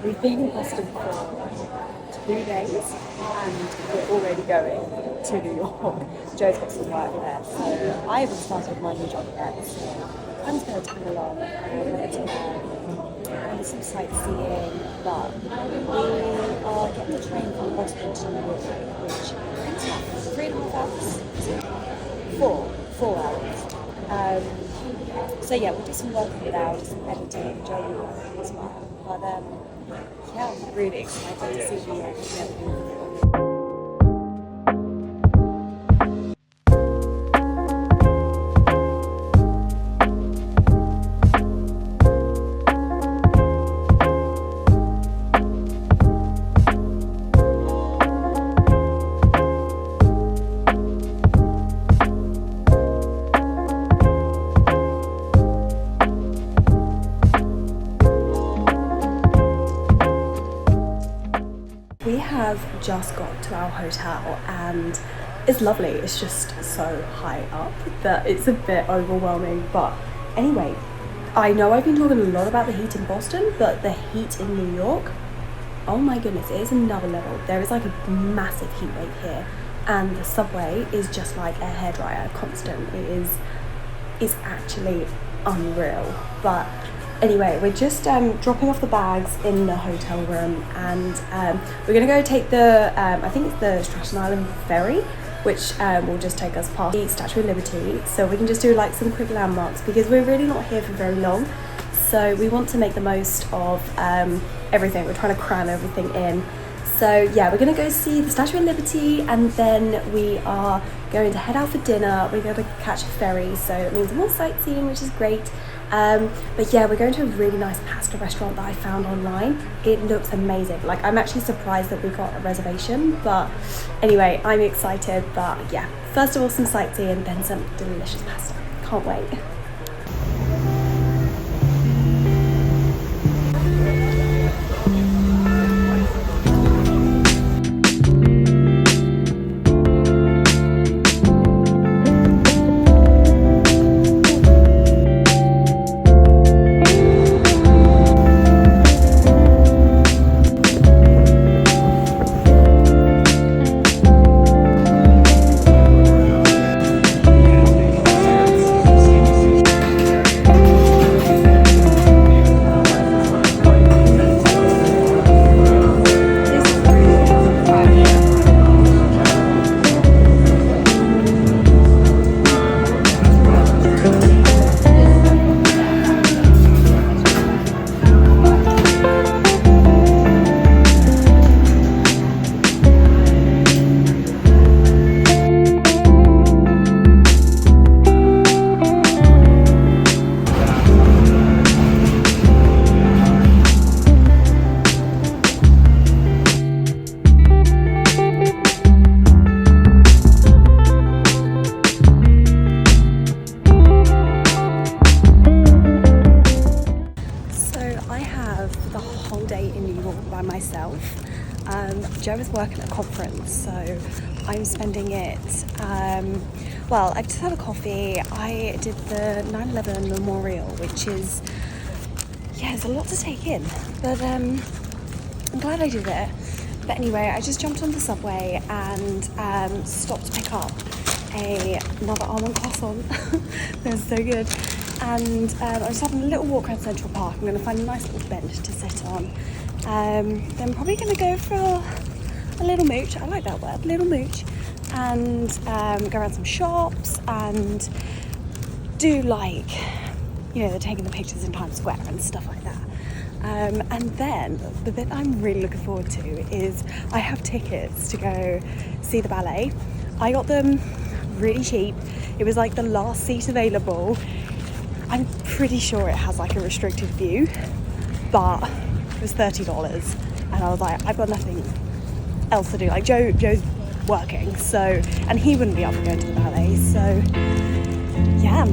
we've been in Boston for 2 days and we're already going to New York. Joe's got some work there, so I haven't started my new job yet. So I'm just going to tag along and some sightseeing, but we are getting the train from Boston to New York, which is like 3.5 hours. Four hours. So yeah, we'll do some working it out, do some editing, Joe will work as well. But yeah, I'm really excited to see New York. We have just got to our hotel and it's lovely. It's just so high up that it's a bit overwhelming. But anyway, I know I've been talking a lot about the heat in Boston, but the heat in New York, oh my goodness, it is another level. There is like a massive heat wave here and the subway is just like a hairdryer, constant. It's actually unreal. But anyway, we're just dropping off the bags in the hotel room and we're going to go take the, I think it's the Staten Island ferry, which will just take us past the Statue of Liberty. So we can just do like some quick landmarks because we're really not here for very long. So we want to make the most of everything. We're trying to cram everything in. So yeah, we're going to go see the Statue of Liberty and then we are going to head out for dinner. We're going to catch a ferry, so it means more sightseeing, which is great. But yeah, we're going to a really nice pasta restaurant that I found online. It looks amazing. Like, I'm actually surprised that we got a reservation, but anyway, I'm excited. But yeah, first of all, some sightseeing, then some delicious pasta. Can't wait. By myself. Joe is working at a conference, so I'm spending it, well, I've just had a coffee. I did the 9/11 memorial, which is, yeah, it's a lot to take in, but I'm glad I did it. But anyway, I just jumped on the subway and stopped to pick up another almond croissant. They're so good. And I was having a little walk around Central Park. I'm going to find a nice little bench to sit on. Then I'm probably going to go for a little mooch. I like that word, little mooch. And go around some shops and do, like, you know, they're taking the pictures in Times Square and stuff like that. And then the bit I'm really looking forward to is I have tickets to go see the ballet. I got them really cheap. It was like the last seat available. I'm pretty sure it has like a restricted view, but it was $30 and I was like, I've got nothing else to do. Like Joe's working, so, and he wouldn't be up for going to the ballet, so yeah.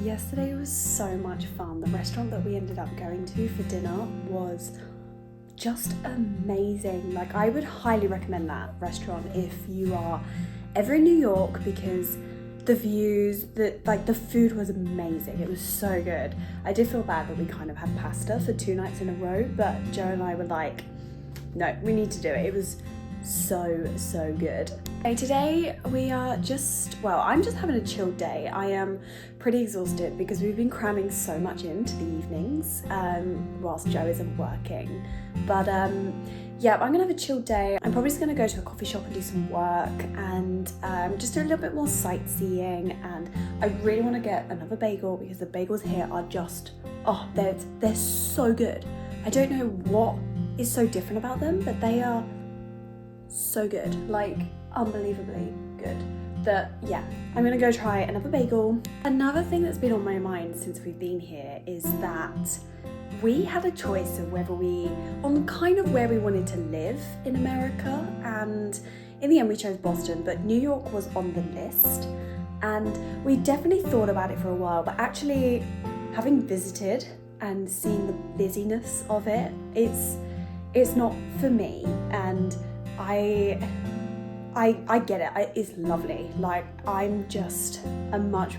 yesterday was so much fun. The restaurant that we ended up going to for dinner was just amazing. Like, I would highly recommend that restaurant if you are ever in New York, because the views, the food was amazing. It was so good. I did feel bad that we kind of had pasta for 2 nights in a row, but Joe and I were like, no, we need to do it. It was so good. Okay, today we are I'm just having a chilled day. I am pretty exhausted because we've been cramming so much into the evenings whilst Joe isn't working. But yeah, I'm gonna have a chilled day. I'm probably just gonna go to a coffee shop and do some work and just do a little bit more sightseeing. And I really want to get another bagel because the bagels here are just, they're so good. I don't know what is so different about them, but they are so good, like unbelievably good. That yeah, I'm gonna go try another bagel. Another thing that's been on my mind since we've been here is that we had a choice of where we wanted to live in America, and in the end we chose Boston, but New York was on the list, and we definitely thought about it for a while, but actually having visited and seen the busyness of it, it's not for me. And I get it. It's lovely. Like, I'm much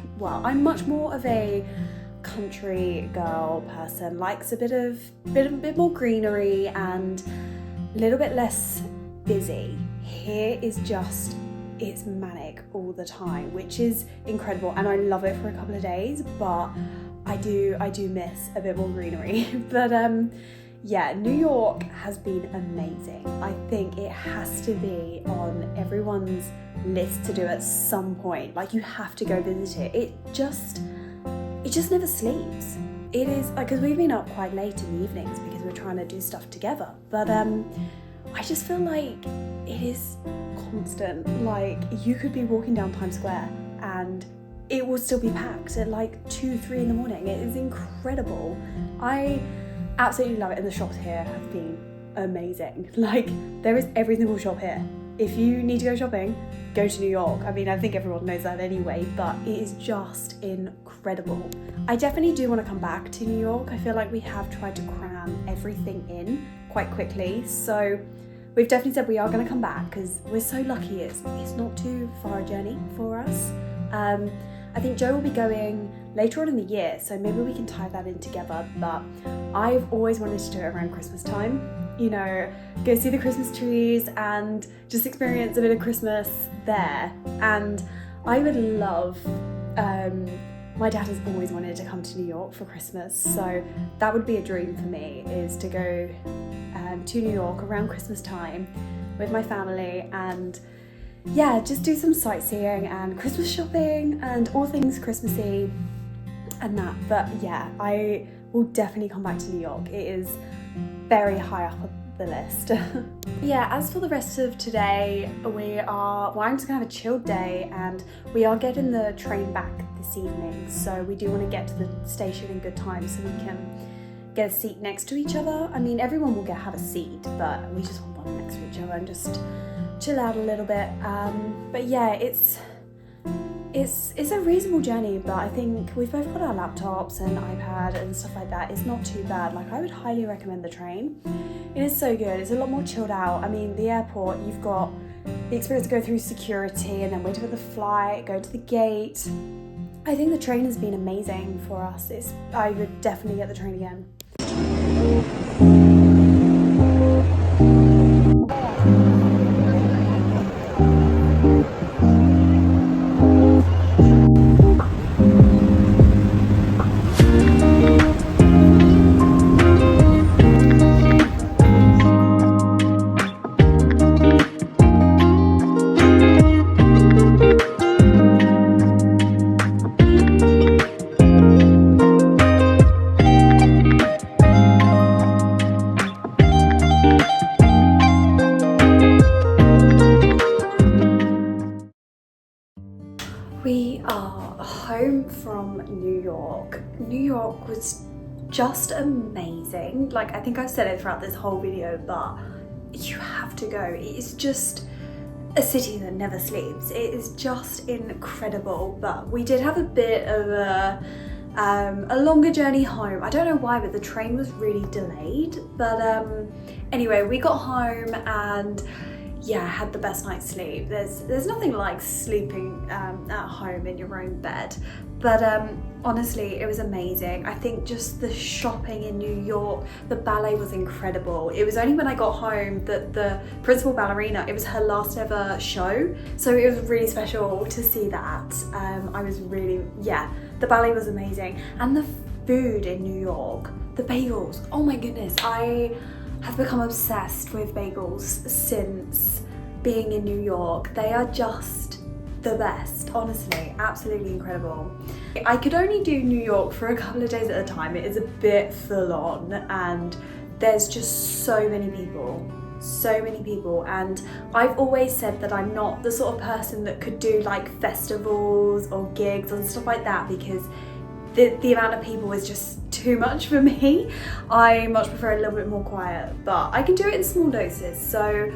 more of a country girl person. Likes a bit more greenery and a little bit less busy. Here is just, it's manic all the time, which is incredible, and I love it for a couple of days. But I do miss a bit more greenery. But yeah, New York has been amazing. I think it has to be on everyone's list to do at some point. Like, you have to go visit it. It just never sleeps. It is like, because we've been up quite late in the evenings because we're trying to do stuff together. But I just feel like it is constant. Like, you could be walking down Times Square and it will still be packed at like 2-3 in the morning. It is incredible. I absolutely love it, and the shops here have been amazing. Like, there is every single shop here. If you need to go shopping, go to New York. I mean, I think everyone knows that anyway, but it is just incredible. I definitely do want to come back to New York. I feel like we have tried to cram everything in quite quickly, so we've definitely said we are going to come back because we're so lucky. It's not too far a journey for us. I think Joe will be going later on in the year, so maybe we can tie that in together. But I've always wanted to do it around Christmas time. You know, go see the Christmas trees and just experience a bit of Christmas there. And I would love, my dad has always wanted to come to New York for Christmas, so that would be a dream for me, is to go to New York around Christmas time with my family and yeah, just do some sightseeing and Christmas shopping and all things Christmassy and that. But yeah, I will definitely come back to New York. It is very high up on the list. Yeah, as for the rest of today, I'm just gonna have a chilled day, and we are getting the train back this evening. So we do want to get to the station in good time so we can get a seat next to each other. I mean, everyone will have a seat, but we just want one next to each other and just chill out a little bit. But yeah, it's a reasonable journey, but I think we've both got our laptops and iPad and stuff like that. It's not too bad. Like, I would highly recommend the train. It is so good. It's a lot more chilled out. I mean, the airport, you've got the experience to go through security and then wait for the flight, go to the gate. I think the train has been amazing for us. I would definitely get the train again. We are home from New York. New York was just amazing. Like, I think I've said it throughout this whole video, but you have to go. It is just a city that never sleeps. It is just incredible. But we did have a bit of a longer journey home. I don't know why, but the train was really delayed. But anyway, we got home and yeah, I had the best night's sleep. There's nothing like sleeping at home in your own bed. But honestly, it was amazing. I think just the shopping in New York, the ballet was incredible. It was only when I got home that the principal ballerina, it was her last ever show. So it was really special to see that. I was really, yeah, the ballet was amazing. And the food in New York, the bagels, oh my goodness. I have become obsessed with bagels since being in New York. They are just the best, honestly, absolutely incredible. I could only do New York for a couple of days at a time. It is a bit full on and there's just so many people, and I've always said that I'm not the sort of person that could do like festivals or gigs and stuff like that because the amount of people is just too much for me. I much prefer a little bit more quiet, but I can do it in small doses, so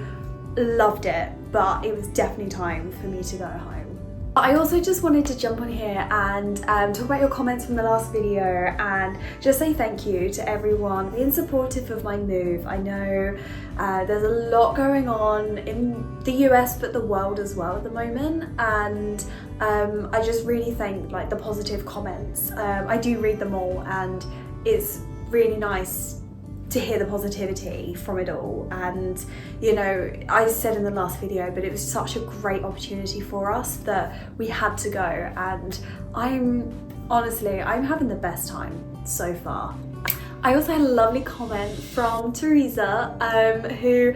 loved it, but it was definitely time for me to go home. I also just wanted to jump on here and talk about your comments from the last video and just say thank you to everyone being supportive of my move. I know there's a lot going on in the US but the world as well at the moment, and I just really thank like the positive comments. I do read them all and it's really nice to hear the positivity from it all. And you know, I said in the last video, but it was such a great opportunity for us that we had to go, and I'm having the best time so far. I also had a lovely comment from Teresa, who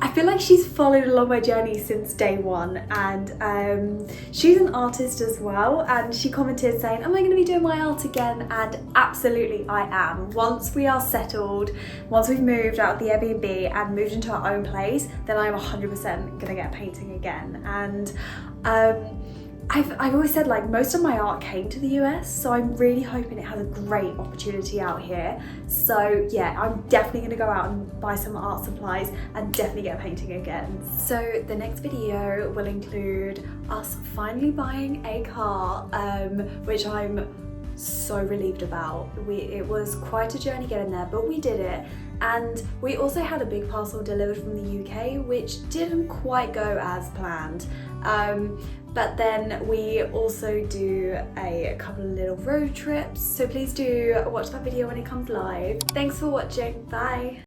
I feel like she's followed along my journey since day one, and she's an artist as well, and she commented saying, am I going to be doing my art again? And absolutely I am. Once we are settled, once we've moved out of the Airbnb and moved into our own place, then I'm 100% going to get painting again. And I've always said like most of my art came to the US, so I'm really hoping it has a great opportunity out here. So yeah, I'm definitely going to go out and buy some art supplies and definitely get painting again. So the next video will include us finally buying a car, which I'm so relieved about. It was quite a journey getting there, but we did it. And we also had a big parcel delivered from the UK, which didn't quite go as planned. But then we also do a couple of little road trips. So please do watch that video when it comes live. Thanks for watching, bye.